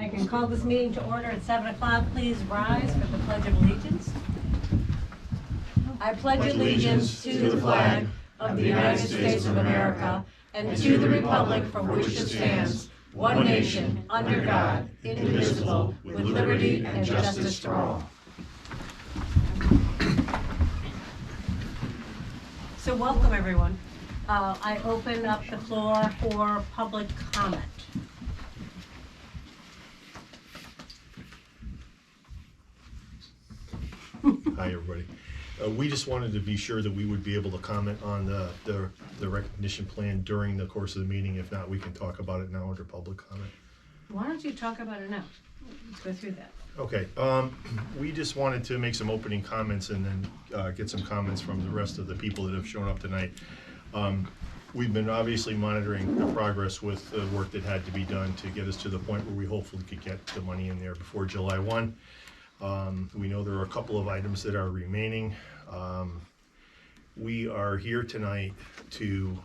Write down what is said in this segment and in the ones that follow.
I can call this meeting to order at 7 o'clock. Please rise for the Pledge of Allegiance. I pledge allegiance to the flag of the United States of America and to the republic for which it stands, one nation, under God, indivisible, with liberty and justice for all. So welcome, everyone. I open up the floor for public comment. Hi, everybody. We just wanted to be sure that we would be able to comment on the recognition plan during the course of the meeting. If not, we can talk about it now under public comment. Why don't you talk about it now? Let's go through that. Okay, we just wanted to make some opening comments and then get some comments from the rest of the people that have shown up tonight. We've been obviously monitoring the progress with the work that had to be done to get us to the point where we hopefully could get the money in there before July 1. We know there are a couple of items that are remaining. We are here tonight to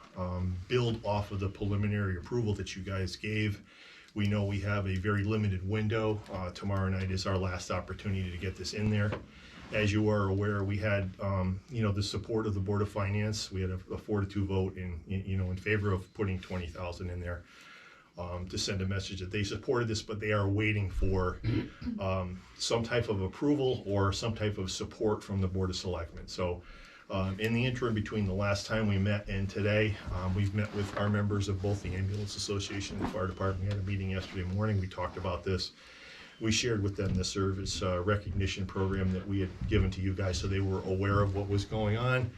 build off of the preliminary approval that you guys gave. We know we have a very limited window. Tomorrow night is our last opportunity to get this in there. As you are aware, we had the support of the Board of Finance. We had a 4-2 vote in favor of putting $20,000 in there. To send a message that they supported this, but they are waiting for some type of approval or some type of support from the Board of Selectmen. So in the interim between the last time we met and today, we've met with our members of both the Ambulance Association and the Fire Department. We had a meeting yesterday morning. We talked about this. We shared with them the service recognition program that we had given to you guys, so they were aware of what was going on,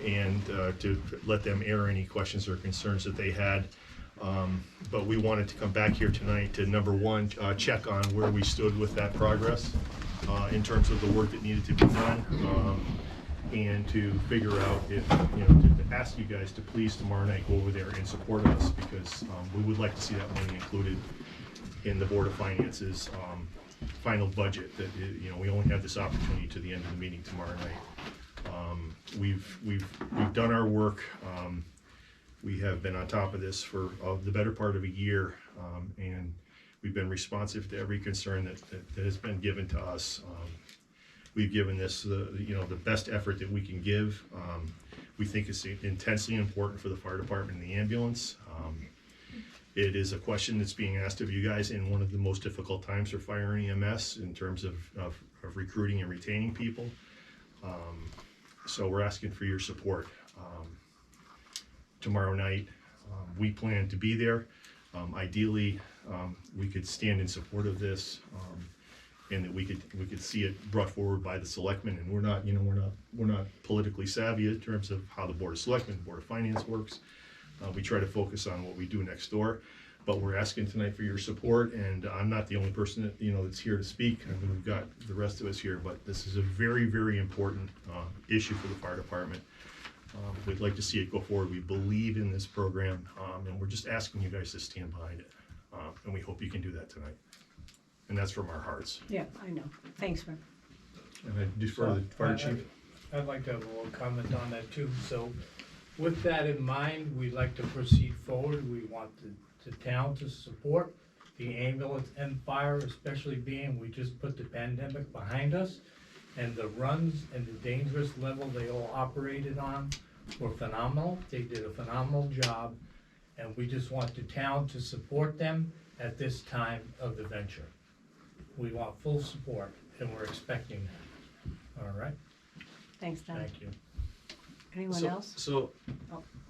and to let them air any questions or concerns that they had. But we wanted to come back here tonight to, number one, check on where we stood with that progress in terms of the work that needed to be done, and to figure out if, to ask you guys to please tomorrow night go over there and support us, because we would like to see that money included in the Board of Finance's final budget. That we only have this opportunity to the end of the meeting tomorrow night. We've done our work. We have been on top of this for the better part of a year, and we've been responsive to every concern that has been given to us. We've given this the best effort that we can give. We think it's intensely important for the fire department and the ambulance. It is a question that's being asked of you guys in one of the most difficult times for fire and EMS in terms of recruiting and retaining people. So we're asking for your support. Tomorrow night, we plan to be there. Ideally, we could stand in support of this, and that we could see it brought forward by the Selectmen. And we're not politically savvy in terms of how the Board of Selectmen, Board of Finance works. We try to focus on what we do next door, but we're asking tonight for your support. And I'm not the only person that that's here to speak. I mean, we've got the rest of us here, but this is a very, very important issue for the fire department. We'd like to see it go forward. We believe in this program, and we're just asking you guys to stand behind it. And we hope you can do that tonight. And that's from our hearts. Yeah, I know. Thanks, Rick. And I defer to the fire chief. I'd like to have a little comment on that too. So with that in mind, we'd like to proceed forward. We want the town to support the ambulance and fire, especially being we just put the pandemic behind us. And the runs and the dangerous level they all operated on were phenomenal. They did a phenomenal job, and we just want the town to support them at this time of the venture. We want full support, and we're expecting that. All right? Thanks, Don. Thank you. Anyone else? So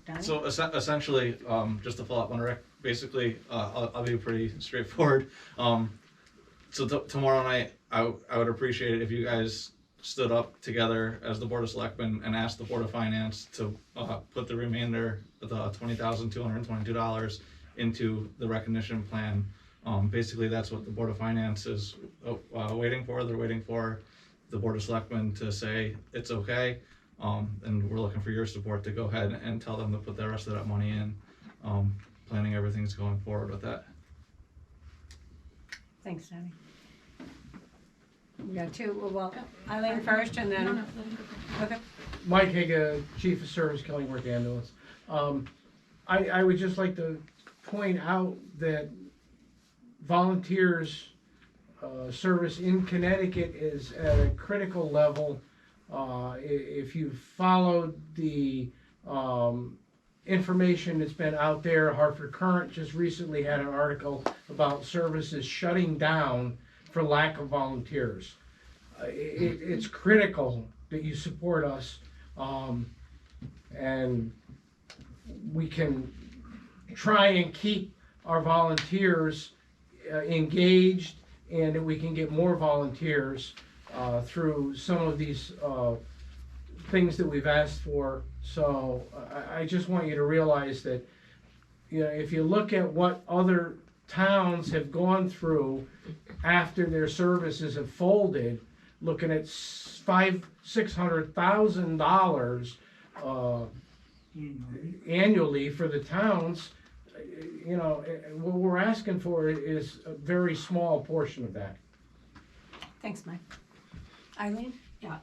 Donnie? essentially, just to follow up on Rick, basically, I'll be pretty straightforward. So tomorrow night, I would appreciate it if you guys stood up together as the Board of Selectmen and asked the Board of Finance to put the remainder of the $20,222 into the recognition plan. Basically, that's what the Board of Finance is waiting for. They're waiting for the Board of Selectmen to say it's okay, and we're looking for your support to go ahead and tell them to put the rest of that money in, planning everything's going forward with that. Thanks, Donnie. We got two. Well, Eileen first, and then. Okay. Mike Higa, Chief of Service, Killingworth Ambulance. I would just like to point out that volunteers service in Connecticut is at a critical level. If you followed the information that's been out there, Hartford Current just recently had an article about services shutting down for lack of volunteers. It's critical that you support us, and we can try and keep our volunteers engaged, and that we can get more volunteers through some of these things that we've asked for. So I just want you to realize that, you know, if you look at what other towns have gone through after their services have folded, looking at $600,000 annually for the towns, you know, what we're asking for is a very small portion of that. Thanks, Mike. Eileen? Yeah,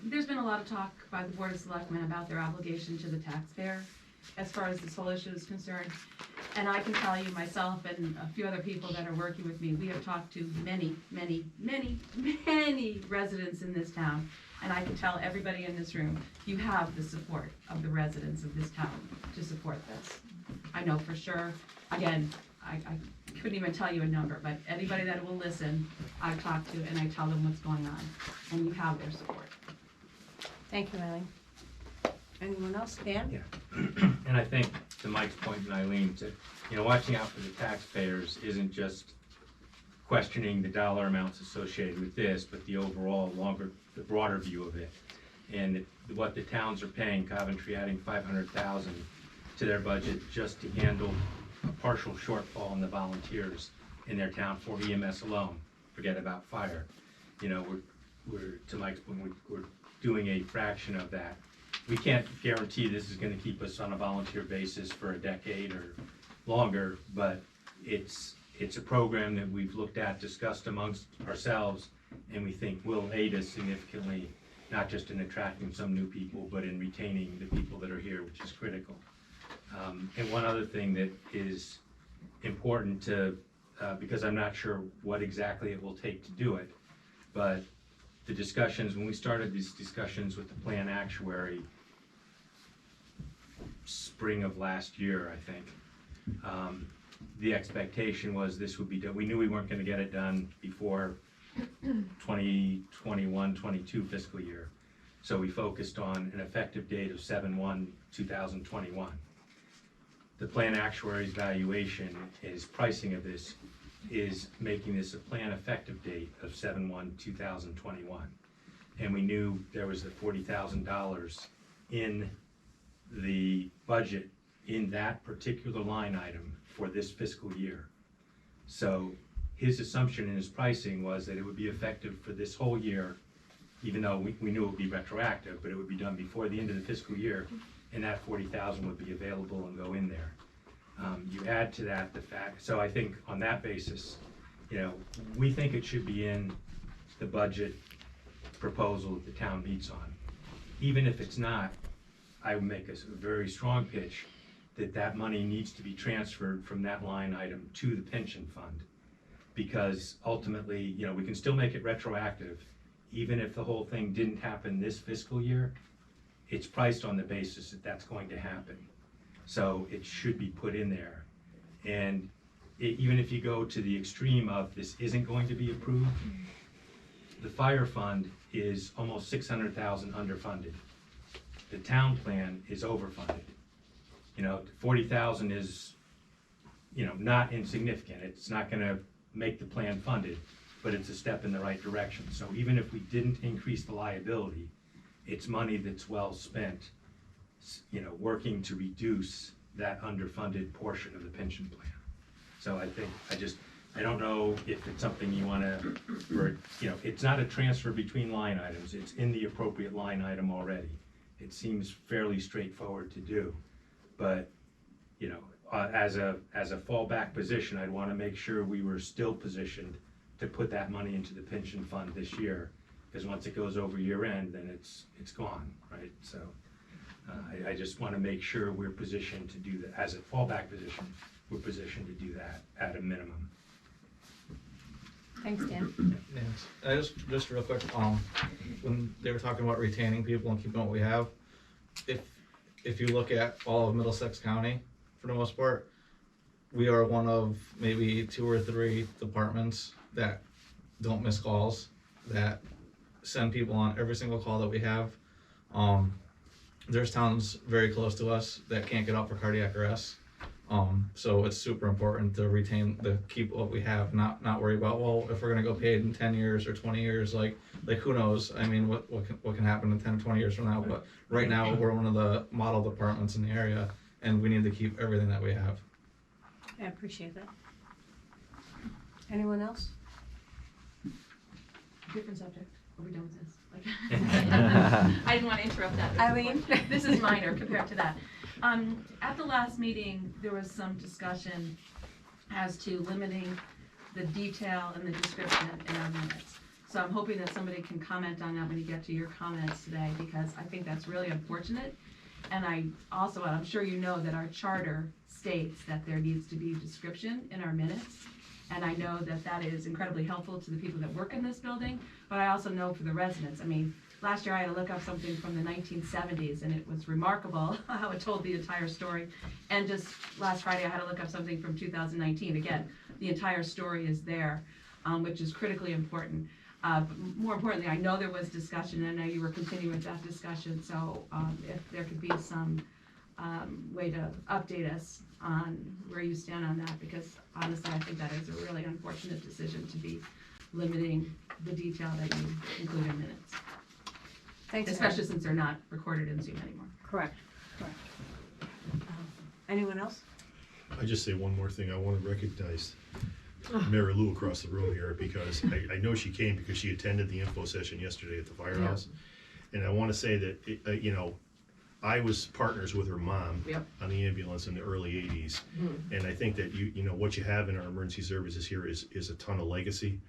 there's been a lot of talk by the Board of Selectmen about their obligation to the taxpayer as far as this whole issue is concerned. And I can tell you myself and a few other people that are working with me, we have talked to many, many, many, many residents in this town. And I can tell everybody in this room, you have the support of the residents of this town to support this. I know for sure. Again, I couldn't even tell you a number, but anybody that will listen, I've talked to and I tell them what's going on, and you have their support. Thank you, Eileen. Anyone else? Dan? Yeah. And I think to Mike's point and Eileen, watching out for the taxpayers isn't just questioning the dollar amounts associated with this, but the overall the broader view of it. And what the towns are paying, Coventry adding $500,000 to their budget just to handle a partial shortfall in the volunteers in their town for EMS alone. Forget about fire. You know, we're to Mike's point, we're doing a fraction of that. We can't guarantee this is going to keep us on a volunteer basis for a decade or longer, but it's a program that we've looked at, discussed amongst ourselves, and we think will aid us significantly, not just in attracting some new people, but in retaining the people that are here, which is critical. And one other thing that is important to, because I'm not sure what exactly it will take to do it, but the discussions, when we started these discussions with the plan actuary, spring of last year, I think, the expectation was this would be done. We knew we weren't going to get it done before 2021-22 fiscal year. So we focused on an effective date of 7/1/2021. The plan actuary's valuation is pricing of this is making this a plan effective date of 7/1/2021. And we knew there was the $40,000 in the budget in that particular line item for this fiscal year. So his assumption in his pricing was that it would be effective for this whole year, even though we knew it would be retroactive, but it would be done before the end of the fiscal year, and that $40,000 would be available and go in there. You add to that the fact, so I think on that basis, we think it should be in the budget proposal that the town meets on. Even if it's not, I would make a very strong pitch that that money needs to be transferred from that line item to the pension fund. Because ultimately, we can still make it retroactive, even if the whole thing didn't happen this fiscal year. It's priced on the basis that that's going to happen. So it should be put in there. And even if you go to the extreme of this isn't going to be approved, the fire fund is almost $600,000 underfunded. The town plan is overfunded. 40,000 is, not insignificant. It's not going to make the plan funded, but it's a step in the right direction. So even if we didn't increase the liability, it's money that's well spent, working to reduce that underfunded portion of the pension plan. So I think, I don't know if it's something you want to, it's not a transfer between line items. It's in the appropriate line item already. It seems fairly straightforward to do, but, as a fallback position, I'd want to make sure we were still positioned to put that money into the pension fund this year, because once it goes over year end, then it's gone, right? So I just want to make sure we're positioned to do that. As a fallback position, we're positioned to do that at a minimum. Thanks, Dan. Yes. And just real quick, when they were talking about retaining people and keeping what we have, if you look at all of Middlesex County, for the most part, we are one of maybe 2 or 3 departments that don't miss calls, that send people on every single call that we have. There's towns very close to us that can't get out for cardiac arrest. So it's super important to keep what we have, not worry about, well, if we're gonna go paid in 10 years or 20 years, like who knows? I mean, what can happen in 10 or 20 years from now? But right now, we're one of the model departments in the area, and we need to keep everything that we have. I appreciate that. Anyone else? Different subject. Are we done with this? I didn't want to interrupt that. Eileen? This is minor compared to that. At the last meeting, there was some discussion as to limiting the detail and the description in our minutes. So I'm hoping that somebody can comment on that when you get to your comments today, because I think that's really unfortunate. And I'm sure you know that our charter states that there needs to be description in our minutes. And I know that that is incredibly helpful to the people that work in this building, but I also know for the residents. I mean, last year I had to look up something from the 1970s, and it was remarkable how it told the entire story. And just last Friday I had to look up something from 2019. Again, the entire story is there, which is critically important. But more importantly, I know there was discussion, and I know you were continuing with that discussion, so if there could be some way to update us on where you stand on that, because honestly, I think that is a really unfortunate decision to be limiting the detail that you include in minutes. Thanks, Especially since they're not recorded in Zoom anymore. Correct. Anyone else? I just say one more thing. I want to recognize Mary Lou across the room here, because I know she came because she attended the info session yesterday at the firehouse. And I want to say that, I was partners with her mom on the ambulance in the early 80s. And I think that what you have in our emergency services here is a ton of legacy.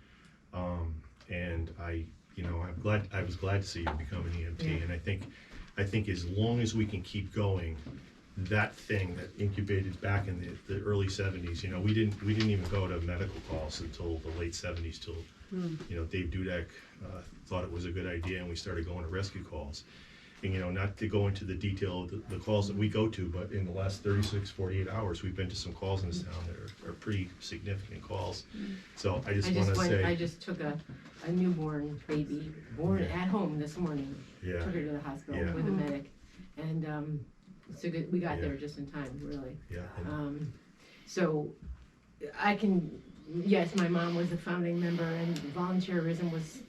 And I was glad to see you become an EMT. And I think as long as we can keep going, that thing that incubated back in the early 70s, we didn't even go to medical calls until the late 70s, till Dave Dudek thought it was a good idea, and we started going to rescue calls. And not to go into the detail of the calls that we go to, but in the last 36, 48 hours, we've been to some calls in this town that are pretty significant calls. So I just want to say, I just took a newborn baby born at home this morning. Yeah. Took her to the hospital Yeah. with a medic, and so good, we got there just in time, really. yeah, So I can, yes, my mom was a founding member, and volunteerism was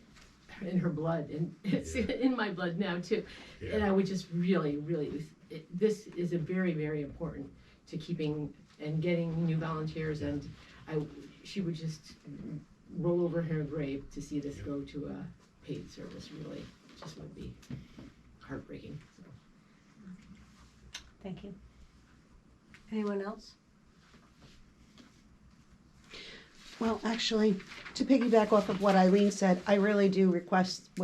in her blood, and it's in my blood now too. yeah. And I would just really, this is a very, very important to keeping and getting new volunteers, and she would just roll over her grave to see this go to a paid service. Really, just would be heartbreaking. So. Thank you. Anyone else? Well, actually, to piggyback off of what Eileen said, I really do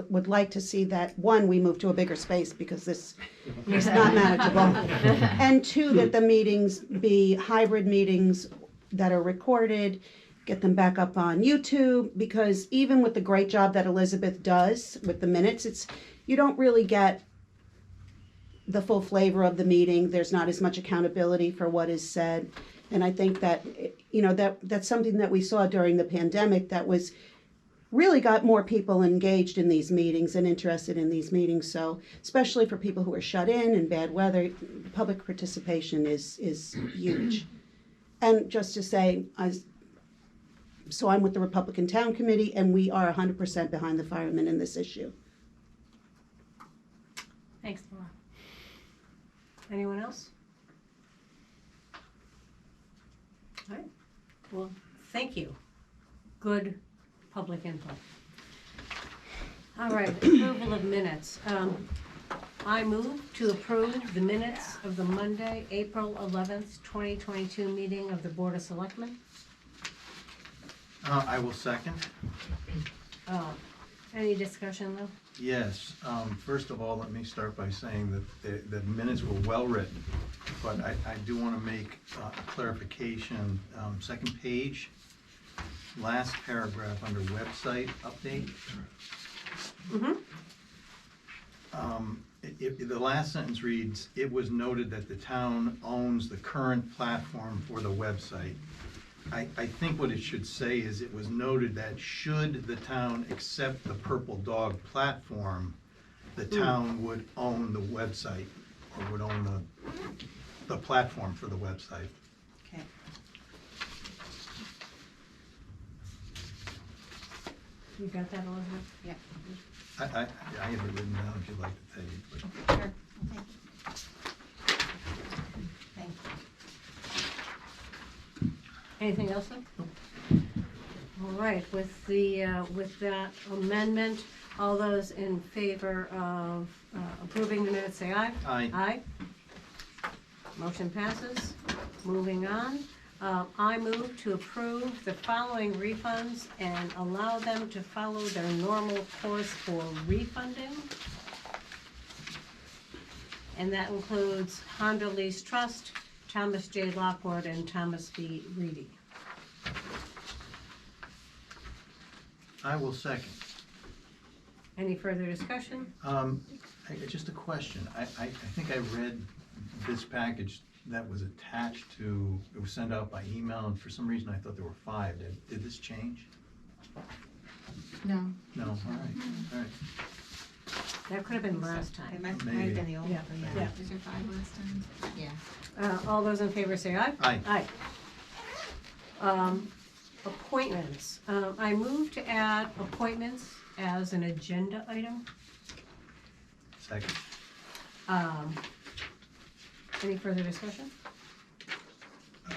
would like to see that, one, we move to a bigger space because this is not manageable. And two, that the meetings be hybrid meetings that are recorded, get them back up on YouTube, because even with the great job that Elizabeth does with the minutes, you don't really get the full flavor of the meeting. There's not as much accountability for what is said. And I think that, that's something that we saw during the pandemic that was really got more people engaged in these meetings and interested in these meetings. So especially for people who are shut in bad weather, public participation is huge. And just to say, so I'm with the Republican Town Committee, and we are 100% behind the firemen in this issue. Thanks, Laura. Anyone else? All right. Well, thank you. Good public input. All right, approval of minutes. I move to approve the minutes of the Monday, April 11th, 2022 meeting of the Board of Selectmen. I will second. Any discussion though? Yes. First of all, let me start by saying that the minutes were well written, but I do want to make a clarification. Second page, last paragraph under website update. Mhm. The last sentence reads, "It was noted that the town owns the current platform for the website." I think what it should say is, it was noted that should the town accept the Purple Dog platform, the town would own the website, or would own the platform for the website. Okay. You got that, Elizabeth? Yeah. I have it written down if you'd like to take it. but- Sure. Thank you. Anything else then? All right, with that amendment, all those in favor of approving the minutes, say aye. Aye. Aye. Motion passes. Moving on. I move to approve the following refunds and allow them to follow their normal course for refunding. And that includes Honda Lease Trust, Thomas J. Lockwood, and Thomas B. Reedy. I will second. Any further discussion? Just a question. I think I read this package that was attached to, it was sent out by email, and for some reason I thought there were 5. Did this change? No. No, all right, all right. That could have been last It time. might Maybe. have been the old, Yeah, one, yeah. Is there 5 last time? Yeah. All those in favor say aye. Aye. Aye. Appointments. I move to add appointments as an agenda item. Second. Any further discussion?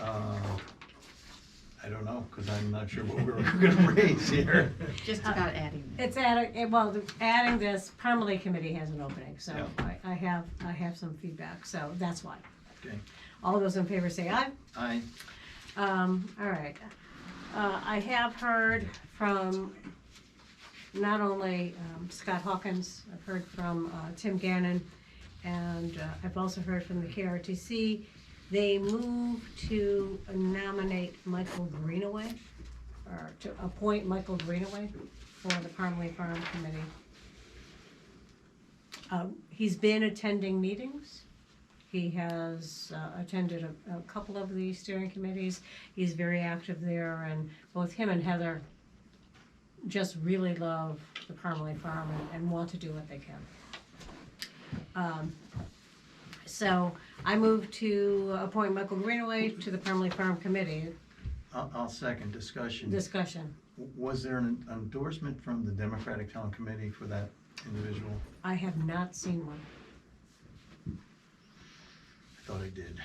I don't know, because I'm not sure what we're gonna raise here. Just about adding. It's adding, adding this, permanently committee has an opening, so Yeah. I have some feedback, so that's why. Okay. All those in favor say aye. Aye. All right. I have heard from not only Scott Hawkins, I've heard from Tim Gannon, and I've also heard from the KRTC. They move to nominate Michael Greenaway, or to appoint Michael Greenaway for the Parmley Farm Committee. He's been attending meetings. He has attended a couple of the steering committees. He's very active there, and both him and Heather just really love the Parmley Farm and want to do what they can. So I move to appoint Michael Greenaway to the Parmley Farm Committee. I'll second. Discussion. Discussion. Was there an endorsement from the Democratic Town Committee for that individual? I have not seen one. I thought I did.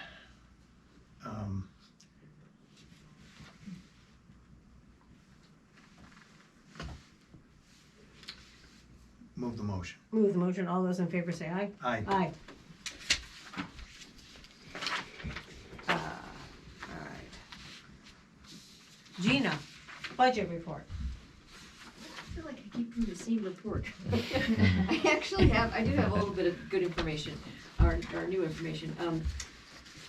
Move the motion. Move the motion. All those in favor say aye. Aye. Aye. All right. Gina, budget report. I feel like I keep doing the same report. I do have a little bit of good information, or new information.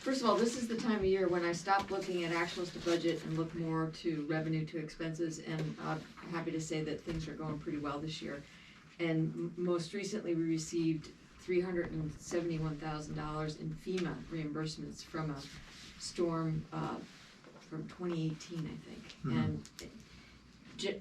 First of all, this is the time of year when I stop looking at actuals to budget and look more to revenue to expenses, and I'm happy to say that things are going pretty well this year. And most recently, we received $371,000 in FEMA reimbursements from a storm from 2018, I think. Mhm. And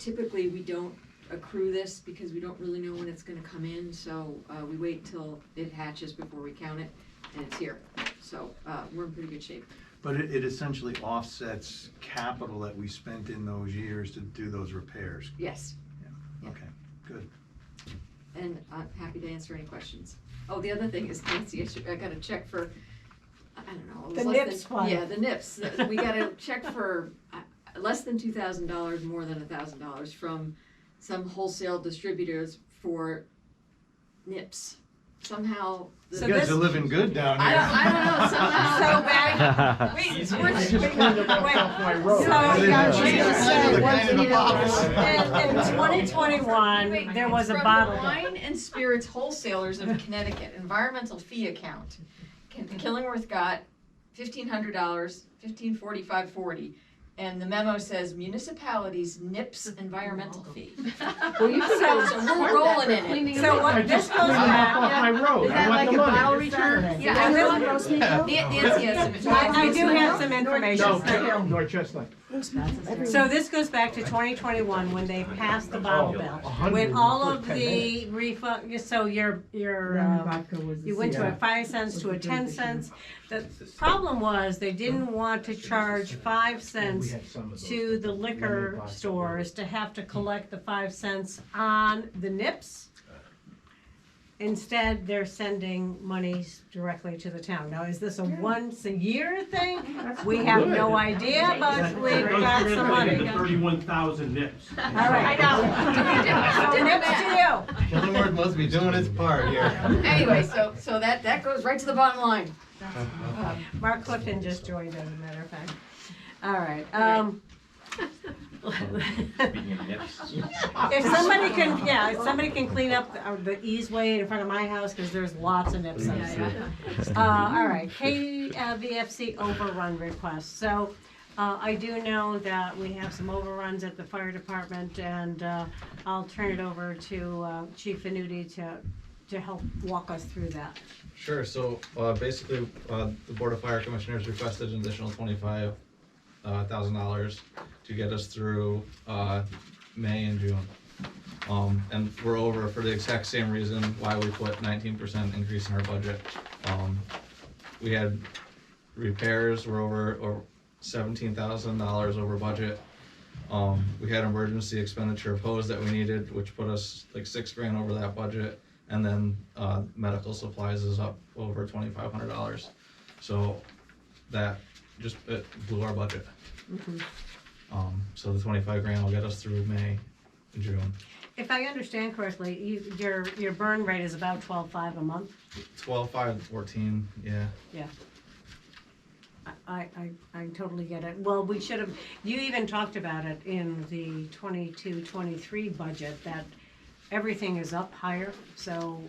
typically, we don't accrue this because we don't really know when it's gonna come in, so we wait till it hatches before we count it, and it's here. So we're in pretty good shape. But it essentially offsets capital that we spent in those years to do those repairs. Yes, Yeah. Okay, good. and I'm happy to answer any questions. Oh, the other thing is, Nancy, I got a check for, I don't know. it was The less NIPS than- one. Yeah, the NIPS. We got a check for less than $2,000, more than $1,000 from some wholesale distributors for NIPS. Somehow. So You guys this- are living good down I here. don't know, somehow. So back, wait, I just cleaned them up off my road. So, Yeah, yeah, she's she's gonna gonna say, say, what's in the bottles? in 2021, there was a From bottle. the Wine and Spirits Wholesalers of Connecticut Environmental Fee Account. Killingworth got $1,500, $1,545.40 And the memo says municipalities NIPS environmental fee. Well, you can So have we're rolling in it. So what, this goes back, Off my road. Is I that want like the a money. bottle return? Yeah, and I this- will. Nancy has some. I do have some information. No, North Chestnut. So this goes back to 2021, when they passed the bottle bill. When all of the refund, so you went to a 5 cents to a 10 cents. The problem was, they didn't want to charge 5 cents to the liquor stores to have to collect the 5 cents on the NIPS. Instead, they're sending monies directly to the town. Now, is this a once a year thing? We have no idea, but we've got some money. 31,000 nips. All right. So NIPS to you. Killingworth must be doing his part here. Anyway, so that goes right to the bottom line. Mark Clifton just joined, as a matter of fact. All right. If somebody can clean up the easeway in front of my house, because there's lots of nips outside. All right, KVFC overrun request. So I do know that we have some overruns at the fire department, and I'll turn it over to Chief Venuti to help walk us through that. Sure, so basically, the Board of Fire Commissioners requested an additional $25,000 to get us through May and June. And we're over for the exact same reason why we put 19% increase in our budget. We had repairs, we're over $17,000 over budget. We had emergency expenditure opposed that we needed, which put us like $6,000 over that budget. And then medical supplies is up over $2,500. So that just it blew our budget. Mhm. So the $25,000 will get us through May and June. If I understand correctly, your burn rate is about 12.5 a month? 12, 14, yeah. Yeah. I totally get it. Well, we should have, you even talked about it in the 22-23 budget, that everything is up higher, so,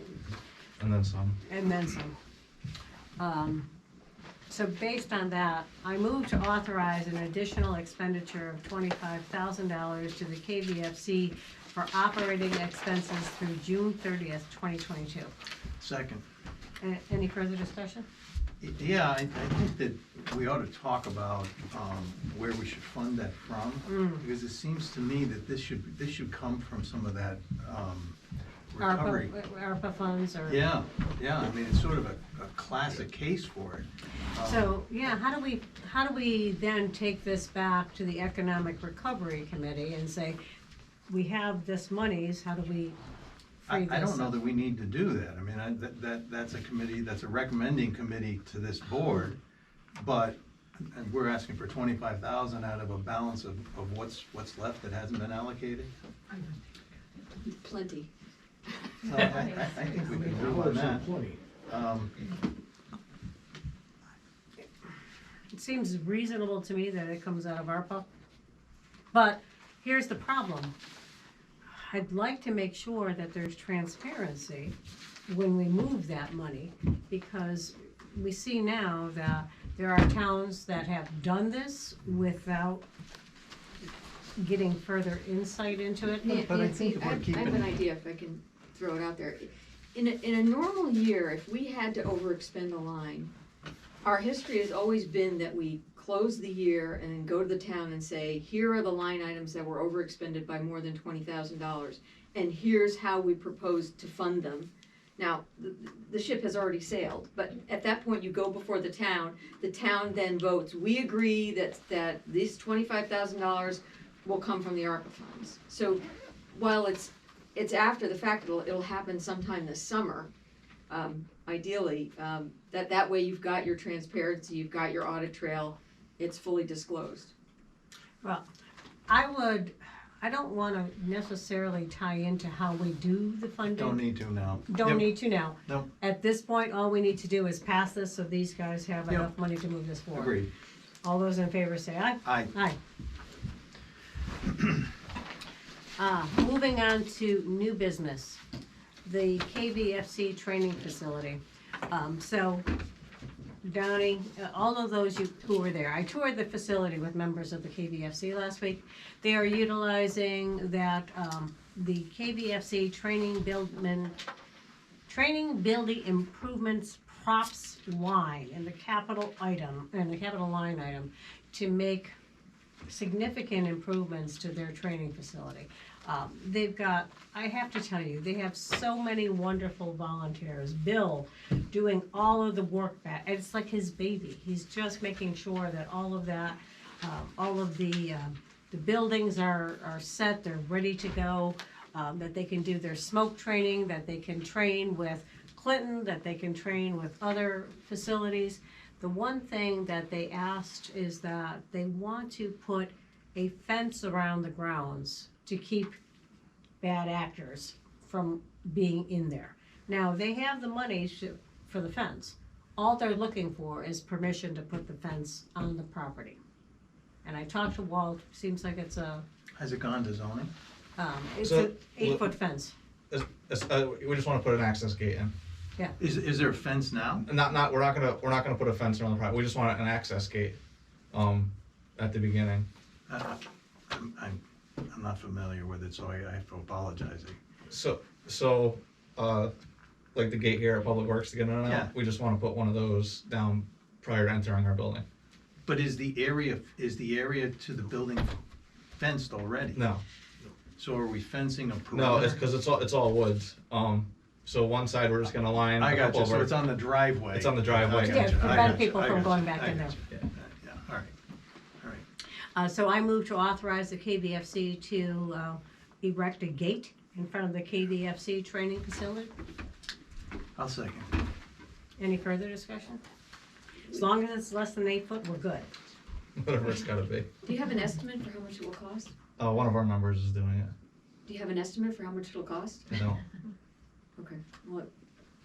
And then some. and then some. So based on that, I move to authorize an additional expenditure of $25,000 to the KVFC for operating expenses through June 30th, 2022. Second. Any further discussion? Yeah, I think that we ought to talk about where we should fund that from, because it seems to me that this should come from some of that recovery. ARPA funds or? Yeah, I mean, it's sort of a classic case for it. So, yeah, how do we then take this back to the Economic Recovery Committee and say, we have this monies, how do we free this I don't know up? that we need to do that. I mean, that's a committee, that's a recommending committee to this board, but we're asking for 25,000 out of a balance of what's left that hasn't been allocated. Plenty. So I think we can move on that. It seems reasonable to me that it comes out of ARPA, but here's the problem. I'd like to make sure that there's transparency when we move that money, because we see now that there are towns that have done this without getting further insight into it. But I Nancy, think if we're I have keeping- an idea, if I can throw it out there. In a normal year, if we had to overexpend a line, our history has always been that we close the year and then go to the town and say, here are the line items that were overexpended by more than $20,000, and here's how we propose to fund them. Now, the ship has already sailed, but at that point, you go before the town then votes, we agree that this $25,000 will come from the ARPA funds. So while it's after the fact, it'll happen sometime this summer, ideally, that way you've got your transparency, you've got your audit trail, it's fully disclosed. Well, I don't wanna necessarily tie into how we do the funding. Don't need to now. Don't Yep. need to now. Nope. At this point, all we need to do is pass this so these guys have Yep. enough money to move this forward. Agreed. All those in favor say aye. Aye. Aye. Moving on to new business, the KVFC training facility. So Downey, all of those who were there. I toured the facility with members of the KVFC last week. They are utilizing that, the KVFC training building improvements props line in the capital line item to make significant improvements to their training facility. They've got, I have to tell you, they have so many wonderful volunteers. Bill doing all of the work back, it's like his baby. He's just making sure that all of that, all of the buildings are set, they're ready to go, that they can do their smoke training, that they can train with Clinton, that they can train with other facilities. The one thing that they asked is that they want to put a fence around the grounds to keep bad actors from being in there. Now, they have the money for the fence. All they're looking for is permission to put the fence on the property. And I talked to Walt, seems like it's Has it gone to zoning? it's So, an 8-foot fence. We just wanna put an access gate in. Is there a fence now? We're not gonna put a fence around the property, we just want an access gate, at the beginning. I'm not familiar with it, so I have to apologize. So, like the gate here at Public Works to get in and Yeah. out, we just wanna put one of those down prior to entering our building. But is the area to the building fenced already? No, So are we fencing a perimeter? no, it's cause it's all woods, so one side we're just gonna line I a got couple you, of so our. it's on the driveway. It's on the driveway. I got Yeah, you, to I prevent got you, people I from got going you, back I in got there. you. Yeah, all right, all right. So I move to authorize the KVFC to erect a gate in front of the KVFC training facility. I'll second. Any further discussion? As long as it's less than 8 foot, we're good. Whatever it's gotta be. Do you have an estimate for how much it will cost? One of our members is doing it, Do you have an estimate for how much it'll cost? I don't. Okay, well,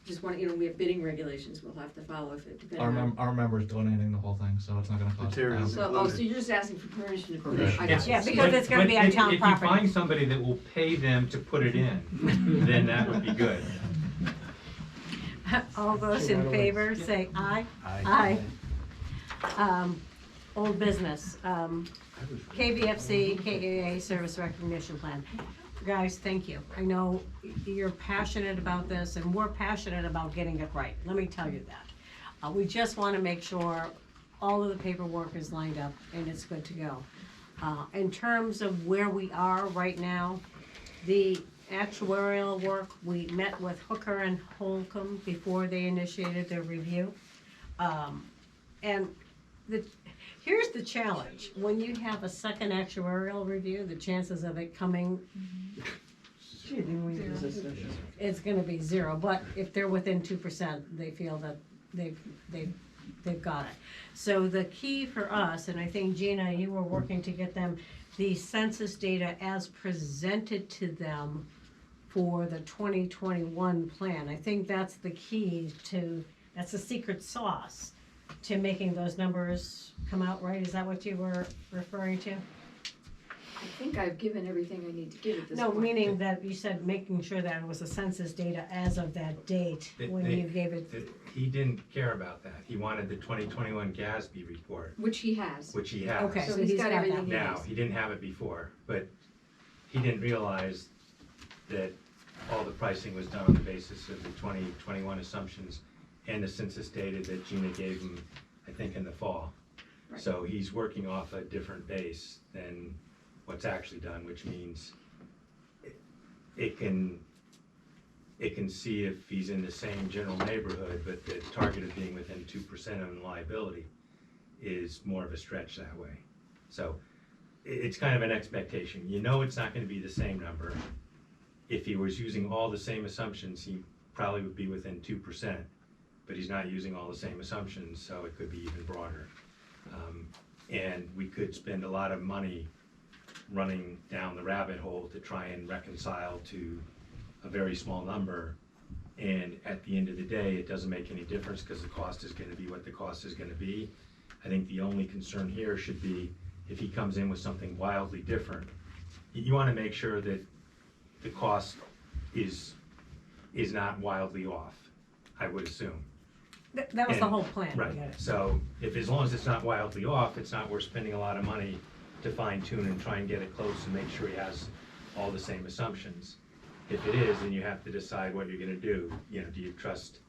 just want, we have bidding regulations we'll have to follow if it depends on. Our member's donating the whole thing, so it's not gonna cost. Materials. So, included. so you're just asking for permission to put it, Permission. I got you. Yeah, because it's gonna be on town If you property. find somebody that will pay them to put it in, then that would be good. All those in favor, say aye. Aye. Old business, KVFC, KAA Service Recognition Plan. Guys, thank you. I know you're passionate about this, and we're passionate about getting it right. Let me tell you that. We just want to make sure all of the paperwork is lined up and it's good to go. In terms of where we are right now, the actuarial work, we met with Hooker and Holcomb before they initiated their review. And here's the challenge. When you have a second actuarial review, the chances of it coming, it's gonna be 0. But if they're within 2%, they feel that they've got it. So the key for us, and I think Gina, you were working to get them the census data as presented to them for the 2021 plan. I think that's the key that's the secret sauce to making those numbers come out right. Is that what you were referring to? I think I've given everything I need to give at this No, point. meaning that you said making sure that it was the census data as of that date when you gave it. He didn't care about that. He wanted the 2021 GASB report, Which he has. which he has. Okay, So so he's he's got got everything that. he Now, he didn't have it before, but he didn't realize that all the pricing was done on the basis of the 2021 assumptions and the census data that Gina gave him, I think, in the fall. Right. So he's working off a different base than what's actually done, which means it can see if he's in the same general neighborhood, but the target of being within 2% of the liability is more of a stretch that way. So it's kind of an expectation. You know it's not gonna be the same number. If he was using all the same assumptions, he probably would be within 2%, but he's not using all the same assumptions, so it could be even broader. And we could spend a lot of money running down the rabbit hole to try and reconcile to a very small number. And at the end of the day, it doesn't make any difference because the cost is gonna be what the cost is gonna be. I think the only concern here should be if he comes in with something wildly different, you wanna make sure that the cost is not wildly off, I would assume. That was the And- whole plan. Right, Yeah. so as long as it's not wildly off, it's not worth spending a lot of money to fine tune and try and get it close and make sure he has all the same assumptions. If it is, then you have to decide what you're gonna do. You know, do you trust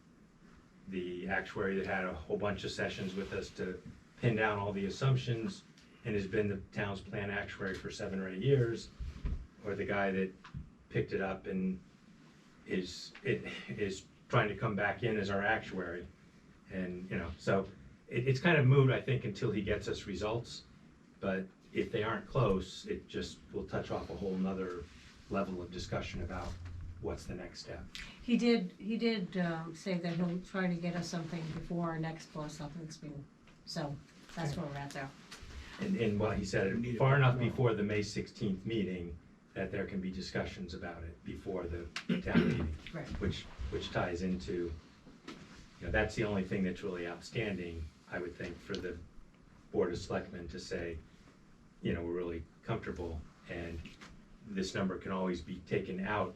the actuary that had a whole bunch of sessions with us to pin down all the assumptions and has been the town's plan actuary for 7 or 8 years? Or the guy that picked it up and is trying to come back in as our actuary? And, you know, so it's kind of moot, I think, until he gets us results. But if they aren't close, it just will touch off a whole nother level of discussion about what's the next step. He did say that he'll try to get us something before our next BOS Selectmen's meeting. So that's where we're at there. And what he said, We need it far enough tomorrow. before the May 16th meeting, that there can be discussions about it before the town meeting. Right. Which ties into, you know, that's the only thing that's really outstanding, I would think, for the Board of Selectmen to say, you know, we're really comfortable, and this number can always be taken out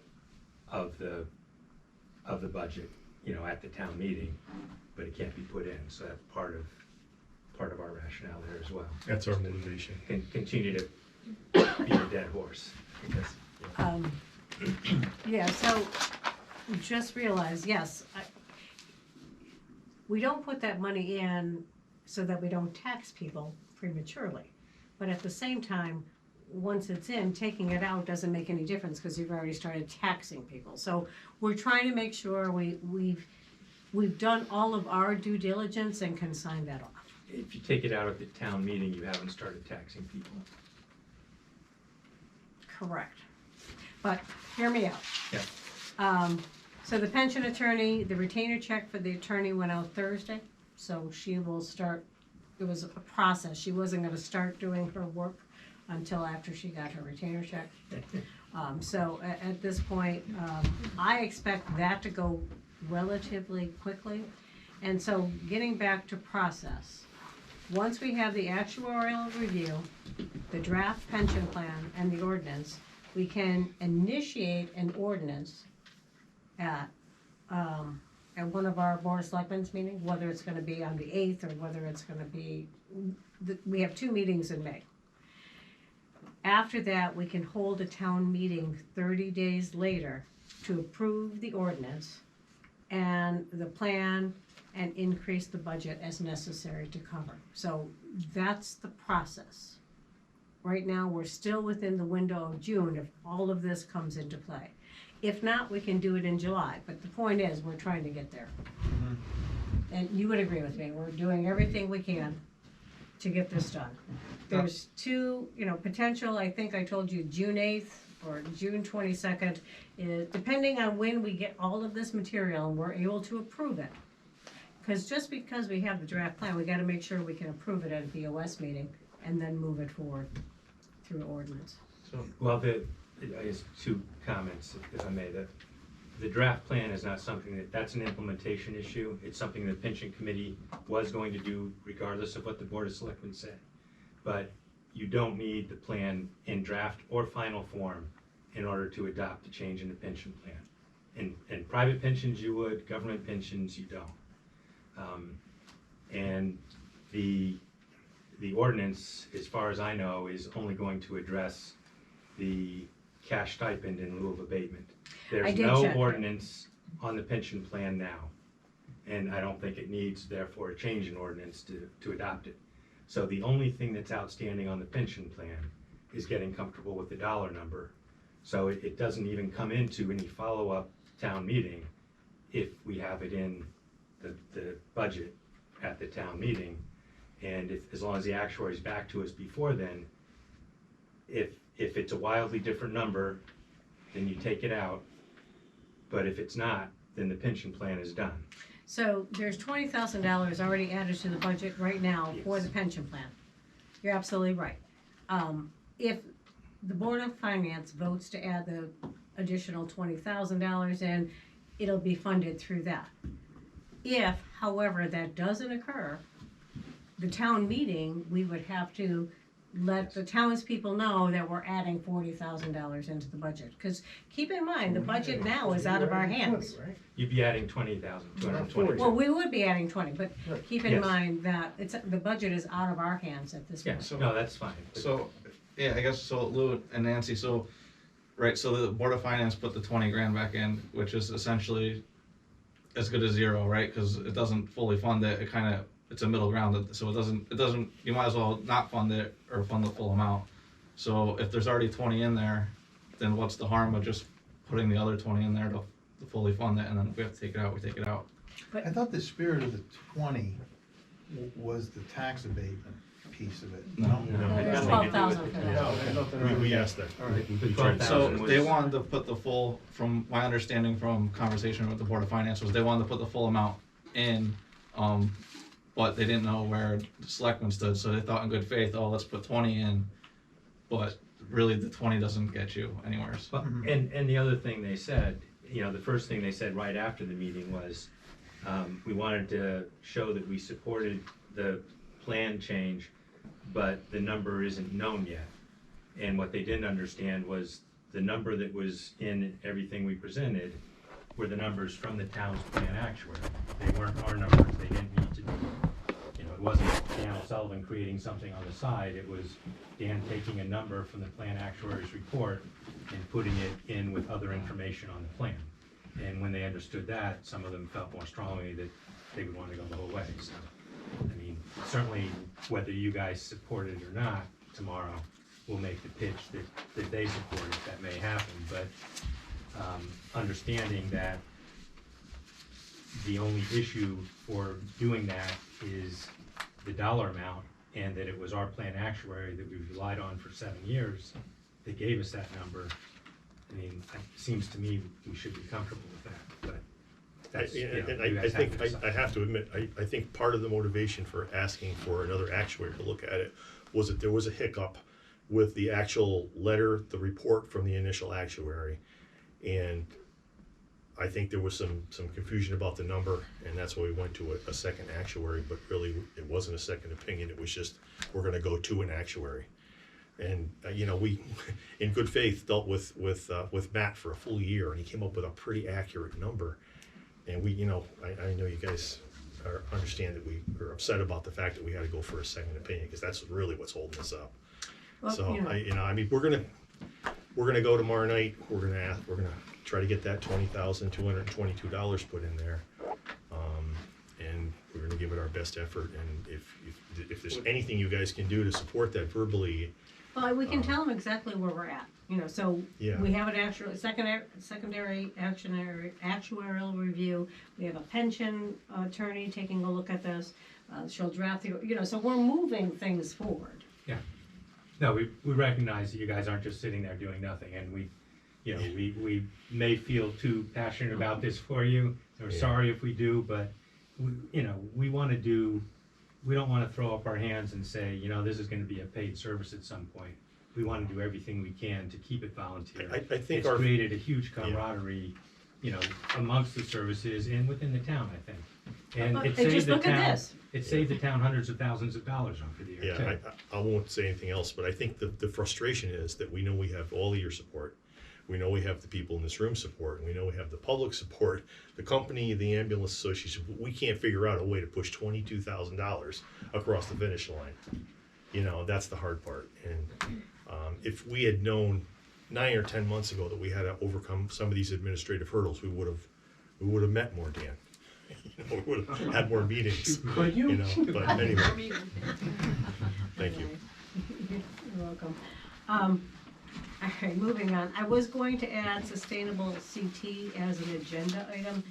of the budget, you know, at the town meeting, but it can't be put in, so that's part of our rationale there as well. That's our motivation. Continue to beat a dead horse, I guess. Yeah, so just realize, yes, we don't put that money in so that we don't tax people prematurely. But at the same time, once it's in, taking it out doesn't make any difference because you've already started taxing people. So we're trying to make sure we've done all of our due diligence and can sign that off. If you take it out at the town meeting, you haven't started taxing people. Correct. But hear me out. Yeah. So the pension attorney, the retainer check for the attorney went out Thursday, so she will start, it was a process. She wasn't gonna start doing her work until after she got her retainer check. So at this point, I expect that to go relatively quickly. And so getting back to process, once we have the actuarial review, the draft pension plan and the ordinance, we can initiate an ordinance at one of our Board of Selectmen's meetings, whether it's gonna be on the 8th or whether it's gonna be, we have 2 meetings in May. After that, we can hold a town meeting 30 days later to approve the ordinance and the plan and increase the budget as necessary to cover. So that's the process. Right now, we're still within the window of June if all of this comes into play. If not, we can do it in July, but the point is, we're trying to get there. And you would agree with me, we're doing everything we can to get this done. There's 2, potential, I think I told you June 8th or June 22nd, depending on when we get all of this material and we're able to approve it. Because just because we have the draft plan, we gotta make sure we can approve it at a BOS meeting and then move it forward through ordinance. Well, I guess 2 comments, if I may. The draft plan is not something that's an implementation issue. It's something the pension committee was going to do regardless of what the Board of Selectmen said. But you don't need the plan in draft or final form in order to adopt a change in the pension plan. In private pensions you would, government pensions you don't. And the ordinance, as far as I know, is only going to address the cash stipend in lieu of abatement. There's did no check. ordinance on the pension plan now, and I don't think it needs, therefore, a change in ordinance to adopt it. So the only thing that's outstanding on the pension plan is getting comfortable with the dollar number. So it doesn't even come into any follow-up town meeting if we have it in the budget at the town meeting. And as long as the actuary's back to us before then, if it's a wildly different number, then you take it out. But if it's not, then the pension plan is done. So there's $20,000 already added to the budget right now for the Yes. pension plan. You're absolutely right. If the Board of Finance votes to add the additional $20,000 in, it'll be funded through that. If, however, that doesn't occur, the town meeting, we would have to let the townspeople know that we're adding $40,000 into the budget. Because keep in mind, the budget now is out of our hands. You'd be adding 20,220. Well, we would be adding 20, but keep in Yes. mind that the budget is out of our hands at this Yeah, point. no, that's fine. So, yeah, I guess, so Lou and Nancy, so, right, so the Board of Finance put the 20 grand back in, which is essentially as good as zero, right? Cause it doesn't fully fund it, it kinda, it's a middle ground, so it doesn't, you might as well not fund it or fund the full amount. So if there's already 20 in there, then what's the harm of just putting the other 20 in there to fully fund it, and then if we have to take it out, we take it out? I thought the spirit of the 20 was the tax abatement piece of it. No. There's 12,000 for that. We asked that. All right. The tried to- 12,000 So was. they wanted to put the full, from my understanding from conversation with the Board of Finance, was they wanted to put the full amount in, but they didn't know where the Selectmen stood, so they thought in good faith, oh, let's put 20 in, but really the 20 doesn't get you anywhere. So. Well, and the other thing they said, the first thing they said right after the meeting was, we wanted to show that we supported the plan change, but the number isn't known yet. And what they didn't understand was the number that was in everything we presented were the numbers from the town's plan actuary. They weren't our numbers, they didn't need to be. It wasn't Dan Sullivan creating something on the side, it was Dan taking a number from the plan actuary's report and putting it in with other information on the plan. And when they understood that, some of them felt more strongly that they would want to go the whole way. So, I mean, certainly whether you guys support it or not tomorrow, we'll make the pitch that they support it, that may happen. But understanding that the only issue for doing that is the dollar amount, and that it was our plan actuary that we've relied on for 7 years that gave us that number. I mean, it seems to me we should be comfortable with that, but that's, And you I guys have think, to I decide. have to admit, I think part of the motivation for asking for another actuary to look at it was that there was a hiccup with the actual letter, the report from the initial actuary. And I think there was some confusion about the number, and that's why we went to a second actuary, but really it wasn't a second opinion, it was just, we're gonna go to an actuary. And, we, in good faith, dealt with Matt for a full year, and he came up with a pretty accurate number. And we, I know you guys understand that we are upset about the fact that we had to go for a second opinion, because that's really what's holding us up. Well, So, you know. I mean, we're gonna go tomorrow night, we're gonna try to get that $20,222 put in there. And we're gonna give it our best effort, and if there's anything you guys can do to support that verbally. Well, we can tell them exactly where we're at, so Yeah. we have an secondary actuarial review. We have a pension attorney taking a look at this. She'll draft so we're moving things forward. No, we recognize that you guys aren't just sitting there doing nothing, and we may feel too passionate about this for you. We're Yeah. sorry if we do, but we don't want to throw up our hands and say, this is going to be a paid service at some point. We want to do everything we can to keep it volunteer. I think It's our, created a huge camaraderie, amongst the services and within the town, I think. And But it just saved the look at town, this. it saved the town hundreds of thousands of dollars over the year, too. yeah, I won't say anything else, but I think the frustration is that we know we have all of your support. We know we have the people in this room support, and we know we have the public support, the company, the ambulance association, but we can't figure out a way to push $22,000 across the finish line. That's the hard part. And if we had known 9 or 10 months ago that we had to overcome some of these administrative hurdles, we would have met more, Dan. We would have had more meetings. Could you? But anyway, thank you. You're welcome. All right, moving on. I was going to add sustainable CT as an agenda item,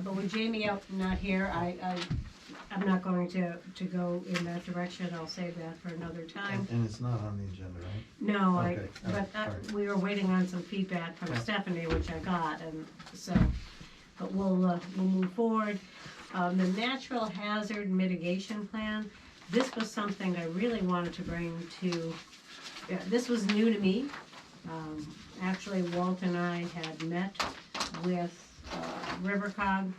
but with Jamie not here, I'm not going to go in that direction. I'll save that for another time. And it's not on the agenda, right? No, Okay, all right, all right. we were waiting on some feedback from Yeah. Stephanie, which I got, and so, but we'll move forward. The natural hazard mitigation plan, this was something I really wanted to bring to, this was new to me. Actually, Walt and I had met with RiverCog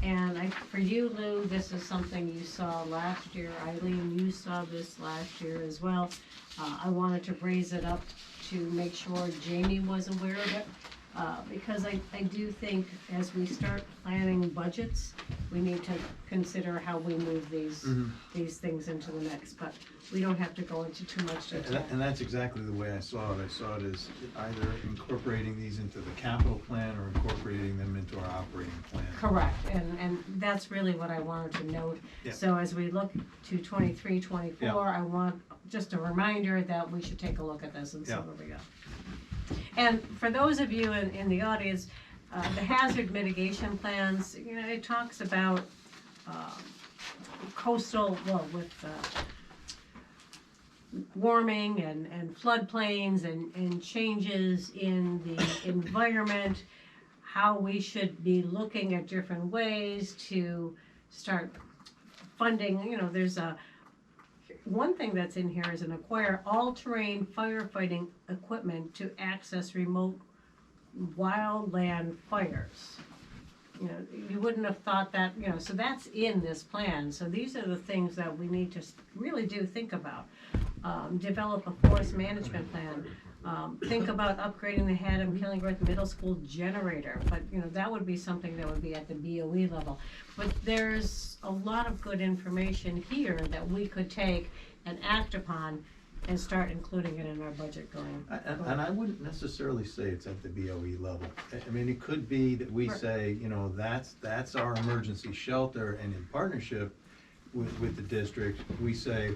And for you, Lou, this is something you saw last year. Eileen, you saw this last year as well. I wanted to raise it up to make sure Jamie was aware of it. Because I do think as we start planning budgets, we need to consider how we move these things into the mix, but we don't have to go into too much detail. And that's exactly the way I saw it. I saw it as either incorporating these into the capital plan or incorporating them into our operating plan. Correct, and that's really what I wanted to note. Yeah. So as we look to 23, 24, Yeah. I want just a reminder that we should take a look at this and see Yeah. where we go. And for those of you in the audience, the hazard mitigation plans, it talks about coastal, with warming and floodplains and changes in the environment, how we should be looking at different ways to start funding. There's one thing that's in here is an acquire all-terrain firefighting equipment to access remote wildland fires. You wouldn't have thought that, so that's in this plan. So these are the things that we need to really do think about. Develop a forest management plan. Think about upgrading the Haddam Killingworth Middle School generator, but that would be something that would be at the BOE level. But there's a lot of good information here that we could take and act upon and start including it in our budget going. And I wouldn't necessarily say it's at the BOE level. I mean, it could be that we Right. say, that's our emergency shelter, and in partnership with the district, we say,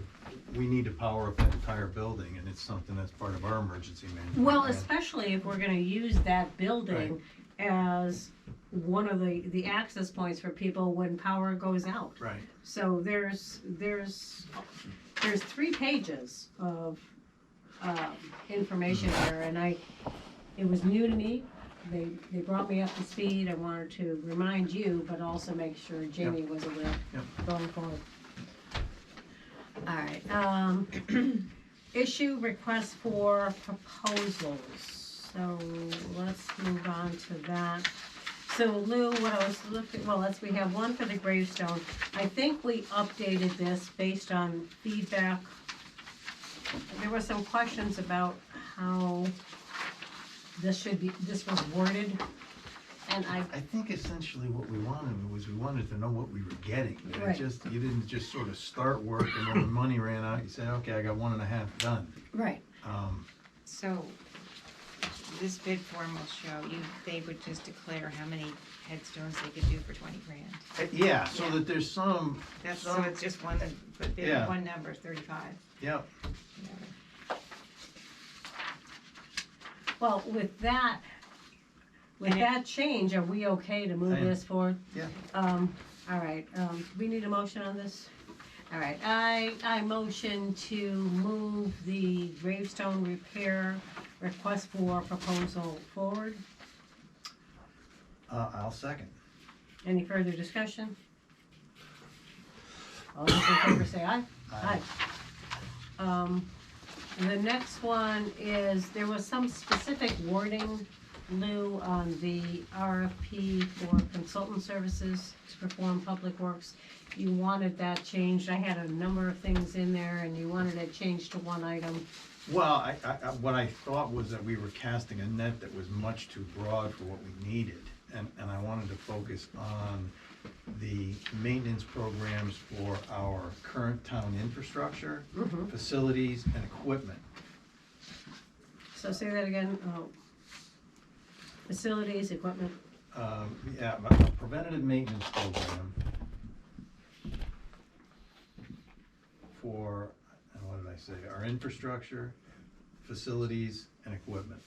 we need to power up that entire building, and it's something that's part of our emergency management. Well, plan. especially if we're gonna use that building as one of the access points for people when power goes out. Right. So there's 3 pages of information here, and it was new to me. They brought me up to speed. I wanted to remind you, but also make sure Jamie was aware going forward. All right, issue requests for proposals. So let's move on to that. So Lou, what I was looking, we have one for the gravestone. I think we updated this based on feedback. There were some questions about how this was worded, and I think essentially what we wanted to know what we were getting. Right. You didn't just sort of start work, and when the money ran out, you said, okay, I got 1.5 done. Right. So this bid form will show you, they would just declare how many headstones they could do for 20 grand. Yeah, so that there's some. So it's just one, but they Yeah. one number, 35. Yep. Well, with that change, are we okay to move I am. this forward? Yeah. All right, we need a motion on this? All right, I motion to move the gravestone repair request for proposal forward. I'll second. Any further discussion? All those in favor say aye. Aye. The next one is, there was some specific wording, Lou, on the RFP for consultant services to perform public works. You wanted that changed. I had a number of things in there, and you wanted it changed to one item. Well, what I thought was that we were casting a net that was much too broad for what we needed. And I wanted to focus on the maintenance programs for our current town infrastructure, facilities, and equipment. So say that again. Facilities, equipment. Yeah, a preventative maintenance program for, what did I say, our infrastructure, facilities, and equipment.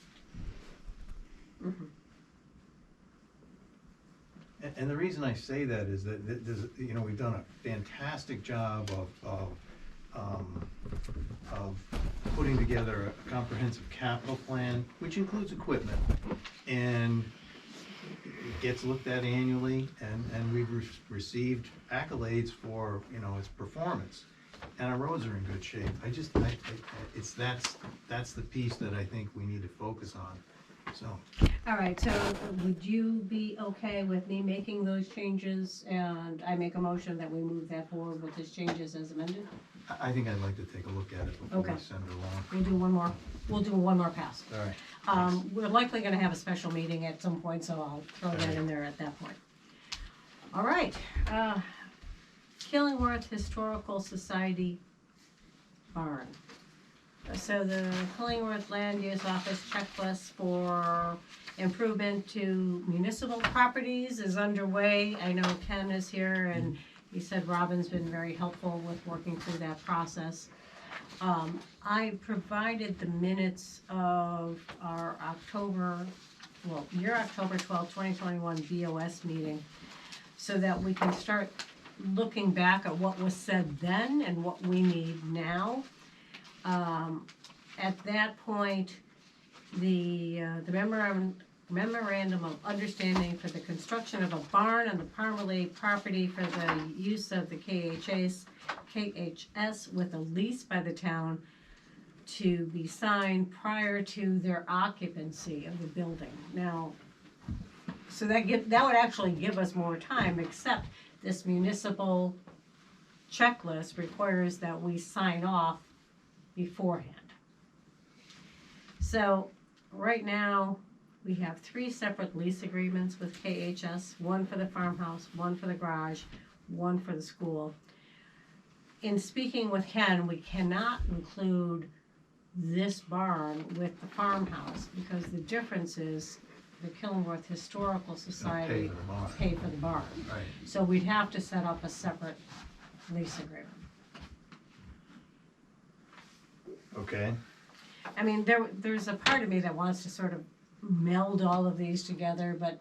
And the reason I say that is that we've done a fantastic job of putting together a comprehensive capital plan, which includes equipment, and it gets looked at annually, and we've received accolades for its performance, and our roads are in good shape. That's the piece that I think we need to focus on. So, All right, so would you be okay with me making those changes, and I make a motion that we move that forward with his changes as amended? I think I'd like to take a look at it before we Okay. send it along. We'll do one more pass. All right. We're likely gonna have a special meeting at some point, so I'll throw that in there at that point. All right, Killingworth Historical Society barn. So the Killingworth Land Use Office checklist for improvement to municipal properties is underway. I know Ken is here, and he said Robin's been very helpful with working through that process. I provided the minutes of our your October 12th, 2021 BOS meeting, so that we can start looking back at what was said then and what we need now. At that point, the memorandum of understanding for the construction of a barn on the Parmalee property for the use of the KHS with a lease by the town to be signed prior to their occupancy of the building. Now, so that would actually give us more time, except this municipal checklist requires that we sign off beforehand. So right now, we have 3 separate lease agreements with KHS, one for the farmhouse, one for the garage, one for the school. In speaking with Ken, we cannot include this barn with the farmhouse because the difference is the Killingworth Historical Society pay for the barn. Right. So we'd have to set up a separate lease agreement. Okay. I mean, there's a part of me that wants to sort of meld all of these together, but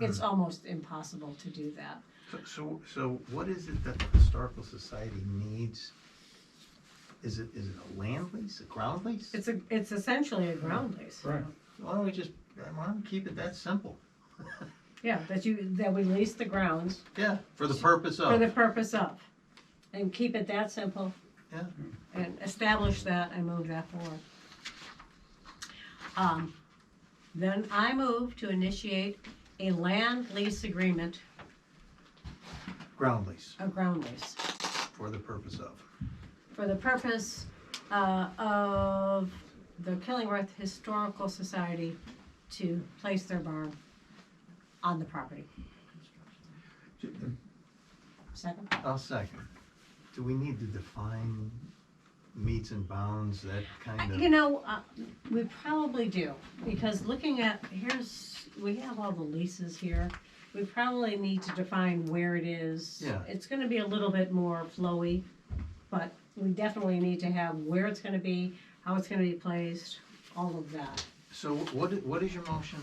it's almost impossible to do that. So what is it that the Historical Society needs? Is it a land lease, a ground lease? It's essentially a ground lease. Right. Why don't we keep it that simple? Yeah, that we lease the grounds Yeah, for the purpose of. for the purpose of, and keep it that simple. Yeah. And establish that and move that forward. Then I move to initiate a land lease agreement, Ground lease, a ground lease, for the purpose of. for the purpose of the Killingworth Historical Society to place their barn on the property. Second? I'll second. Do we need to define meets and bounds, that kind of? You know, we probably do, because looking at, we have all the leases here. We probably need to define where it is. Yeah. It's gonna be a little bit more flowy, but we definitely need to have where it's gonna be, how it's gonna be placed, all of that. So what is your motion?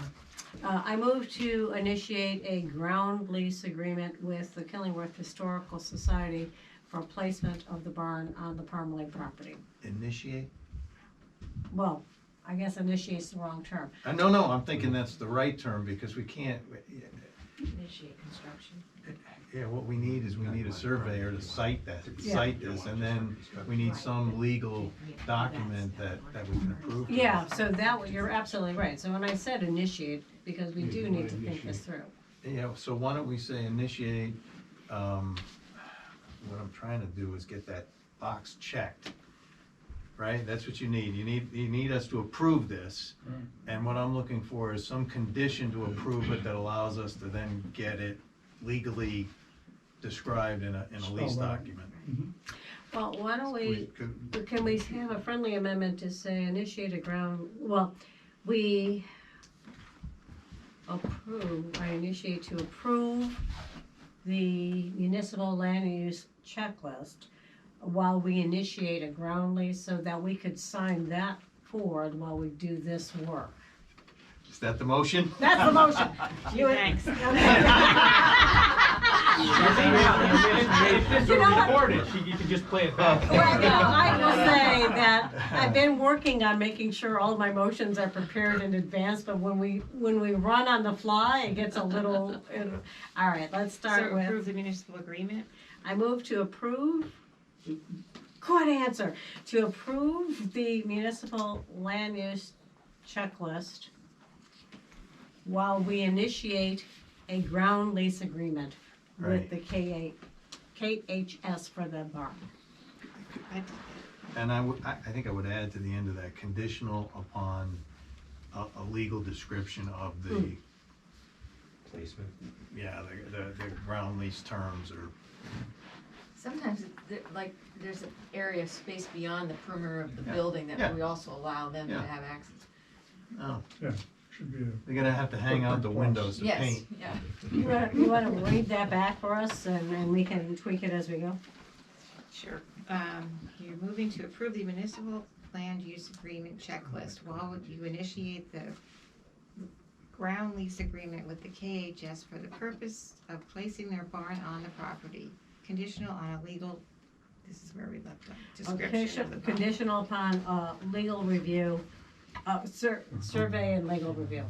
I move to initiate a ground lease agreement with the Killingworth Historical Society for placement of the barn on the Parmalee property. Initiate? Well, I guess initiate's the wrong term. No, I'm thinking that's the right term, because we can't, Initiate construction. yeah, what we need is a surveyor to cite this, and then we need some legal document that we can approve. Yeah, so you're absolutely right. So when I said initiate, because we do need to think this through. Yeah, so why don't we say initiate, what I'm trying to do is get that box checked, right? That's what you need. You need us to approve this, and what I'm looking for is some condition to approve it that allows us to then get it legally described in a lease document. Well, why don't can we have a friendly amendment to say initiate a ground, I initiate to approve the municipal land use checklist while we initiate a ground lease so that we could sign that forward while we do this work. Is that the motion? That's the motion. Thanks. If this You were know what? recorded, you could just play it back. Well, no, I will say that I've been working on making sure all my motions are prepared in advance, but when we run on the fly, it gets a little, all right, let's start So with. approve the municipal agreement? I move to approve, good answer, to approve the municipal land use checklist while we initiate a ground lease agreement with Right. the KHS for the barn. And I think I would add to the end of that, conditional upon a legal description of the, Placement. yeah, the ground lease terms or, Sometimes, like, there's an area of space beyond the perimeter of the Yeah. building that Yeah. we also allow them to Yeah. have access. oh, Should be a. they're gonna have to hang out the windows to Yes, paint. yeah. You wanna read that back for us and we can tweak it as we go? Sure. You're moving to approve the municipal land use agreement checklist while you initiate the ground lease agreement with the KHS for the purpose of placing their barn on the property, conditional on a legal, this is where we left off, description of the barn. Conditional upon, legal review, survey and legal review.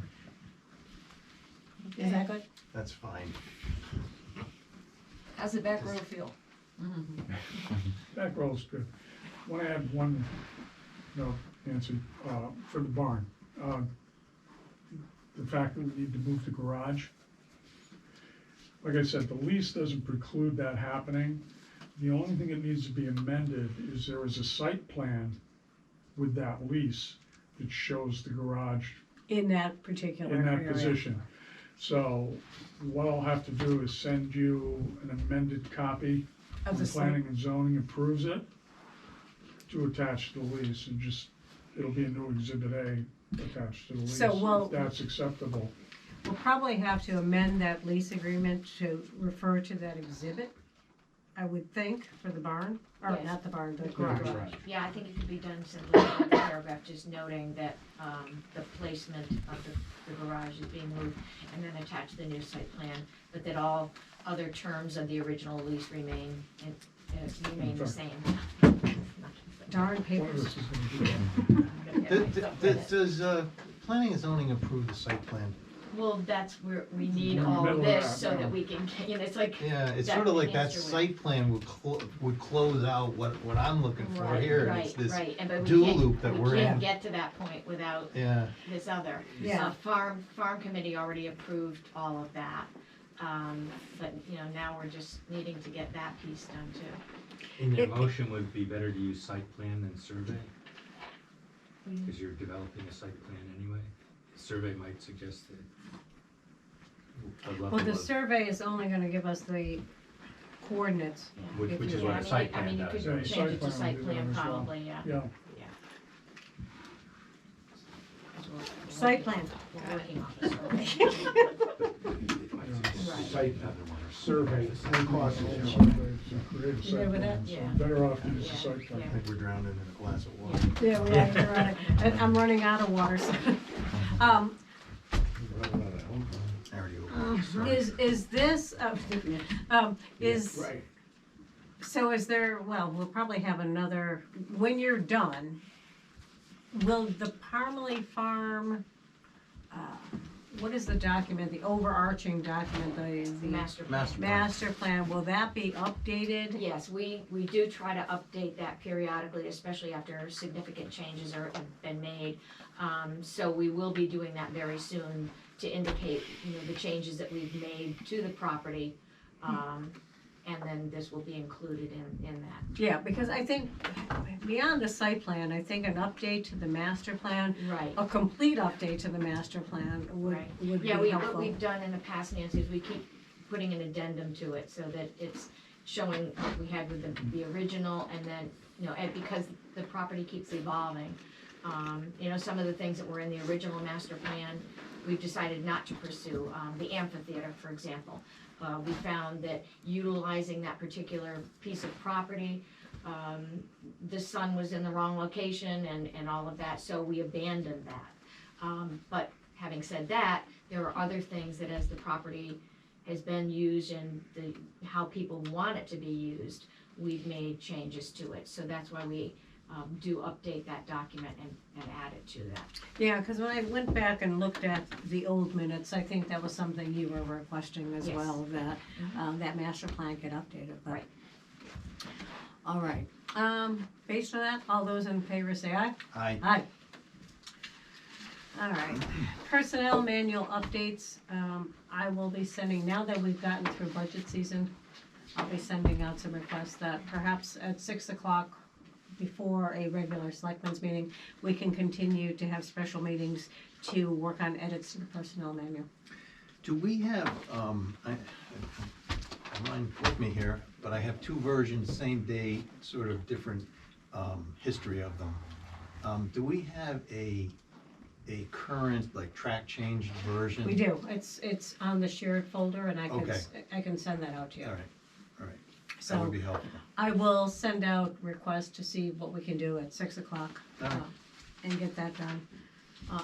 Is that good? That's fine. How's the back row feel? Back roll's good. Want to add one, Nancy, for the barn. The fact that we need to move the garage. Like I said, the lease doesn't preclude that happening. The only thing that needs to be amended is there is a site plan with that lease that shows the garage In that particular in area. that position. So what I'll have to do is send you an amended copy Of the when site. planning and zoning approves it to attach to the lease, and just, it'll be a new exhibit A attached to the lease. So we'll- If that's acceptable. We'll probably have to amend that lease agreement to refer to that exhibit, I would think, for the barn, or Yes. not the barn, the garage. Yeah, I think it could be done simply in the paragraph, just noting that, the placement of the garage is being moved, and then attach the new site plan, but that all other terms of the original lease remain the same. Darn One of papers. us is gonna do that. Does planning and zoning approve the site plan? Well, that's where we need We're in the all middle of of this that so now. that we can, it's like. Yeah, it's that sort of like that answer with- site plan would close out what I'm looking for Right, here. and It's right, this right, and but we dual can't- loop that we're We can't in. get to that point without Yeah, this other. Yeah. Farm committee already approved all of that, but, now we're just needing to get that piece done too. In your motion, would it be better to use site plan than survey? Because you're developing a site plan anyway. Survey might suggest that a level Well, the of, survey is only gonna give us the coordinates. which if is you- what Yeah, a site plan you does, could right? Yeah, change it to site site plan plan would be done as well. probably, yeah. Yeah, Site plan. We're working on the survey. site survey, and cost of survey, so create a You site good with plan, that? so Yeah. better off to use the Yeah, site plan. I think we're drowning in a glass of water. Yeah, we are, you're running, and I'm running out of water, so. I already opened it. Is this, so is there, well, we'll probably have another, when you're done, will the Parmalee Farm, what is the document, the overarching document, the Master plan. master plan, will that be updated? Yes, we do try to update that periodically, especially after significant changes have been made. So we will be doing that very soon to indicate, the changes that we've made to the property. And then this will be included in that. Yeah, because I think beyond the site plan, I think an update to the master plan, Right. a complete update to the master plan would Right. be Yeah, what helpful. we've done in the past, Nancy, is we keep putting an addendum to it so that it's showing what we had with the original, and then, and because the property keeps evolving. Some of the things that were in the original master plan, we've decided not to pursue. The amphitheater, for example. We found that utilizing that particular piece of property, the sun was in the wrong location and all of that, so we abandoned that. But having said that, there are other things that as the property has been used and how people want it to be used, we've made changes to it. So that's why we do update that document and add it to that. Yeah, because when I went back and looked at the old minutes, I think that was something you were requesting as Yes. well, that, that master plan get updated, but. Right. All right, based on that, all those in favor say aye? Aye. Aye. All right, personnel manual updates, I will be sending, now that we've gotten through budget season, I'll be sending out some requests that perhaps at 6 o'clock before a regular selectmen's meeting, we can continue to have special meetings to work on edits to the personnel manual. Do we have, mine with me here, but I have two versions, same day, sort of different history of them. Do we have a current, like, track change version? We do, it's on the shared folder and I Okay. can send that out to you. All right, all right. So That would be helpful. I will send out requests to see what we can do at 6 o'clock All right. and get that done.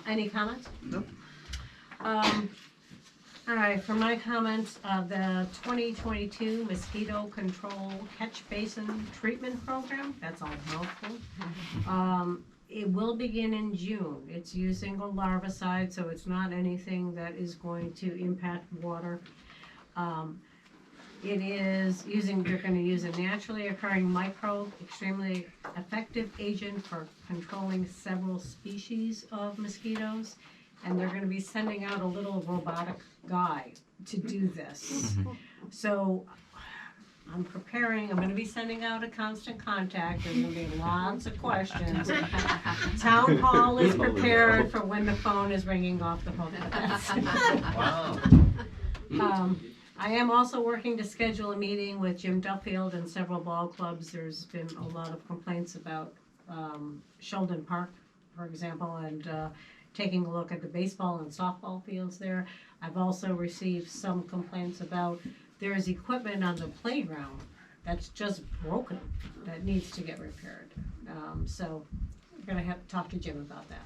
Any comments? Nope. All right, for my comments, the 2022 mosquito control catch basin treatment program, that's all mouthful. It will begin in June. It's using a larvicide, so it's not anything that is going to impact water. It is using, they're gonna use a naturally occurring microbe, extremely effective agent for controlling several species of mosquitoes. And they're gonna be sending out a little robotic guy to do this. So I'm gonna be sending out a constant contact, there's gonna be lots of questions. Town hall is prepared for when the phone is ringing off the hook. Wow. I am also working to schedule a meeting with Jim Duffield and several ball clubs. There's been a lot of complaints about Sheldon Park, for example, and taking a look at the baseball and softball fields there. I've also received some complaints about there is equipment on the playground that's just broken, that needs to get repaired. So we're gonna have to talk to Jim about that.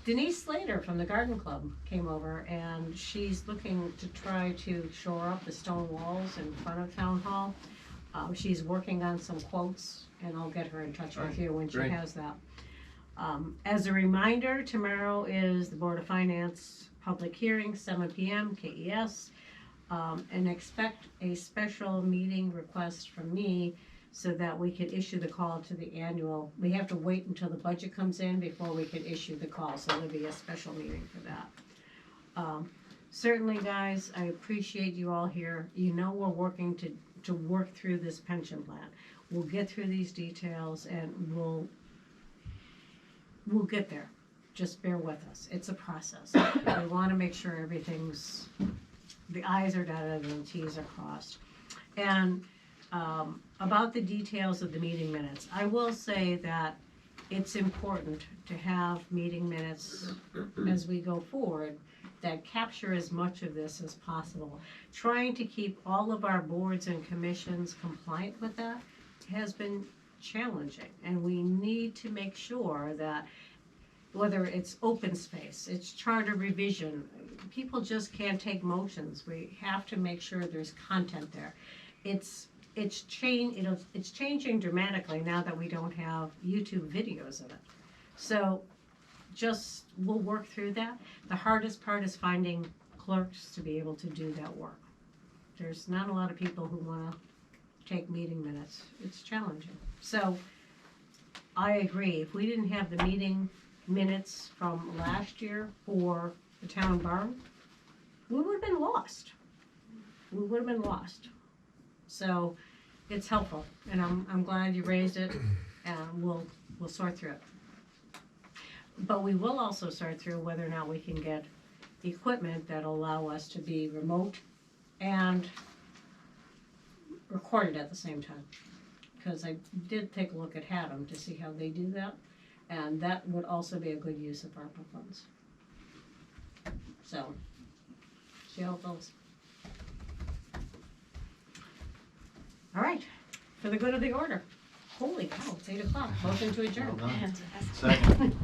Denise Slater from the Garden Club came over and she's looking to try to shore up the stone walls in front of Town Hall. She's working on some quotes and I'll get her in touch with you when she Great. has that. As a reminder, tomorrow is the Board of Finance public hearing, 7 p.m. KES. And expect a special meeting request from me so that we could issue the call to the annual. We have to wait until the budget comes in before we can issue the call, so there'll be a special meeting for that. Certainly, guys, I appreciate you all here. You know we're working to work through this pension plan. We'll get through these details and we'll get there. Just bear with us. It's a process. We want to make sure the I's are dotted and the T's are crossed. And about the details of the meeting minutes, I will say that it's important to have meeting minutes as we go forward that capture as much of this as possible. Trying to keep all of our boards and commissions compliant with that has been challenging, and we need to make sure that whether it's open space, it's charter revision, people just can't take motions. We have to make sure there's content there. It's changing dramatically now that we don't have YouTube videos of it. So we'll work through that. The hardest part is finding clerks to be able to do that work. There's not a lot of people who want to take meeting minutes. It's challenging. So I agree. If we didn't have the meeting minutes from last year for the town barn, we would have been lost. We would have been lost. So it's helpful, and I'm glad you raised it, and we'll sort through it. But we will also sort through whether or not we can get equipment that'll allow us to be remote and recorded at the same time. Because I did take a look at Haddam to see how they do that, and that would also be a good use of ARPA funds. So, see how it goes. All right, for the good of the order. Holy cow, it's 8 o'clock. Motion to adjourn. Well done. Second.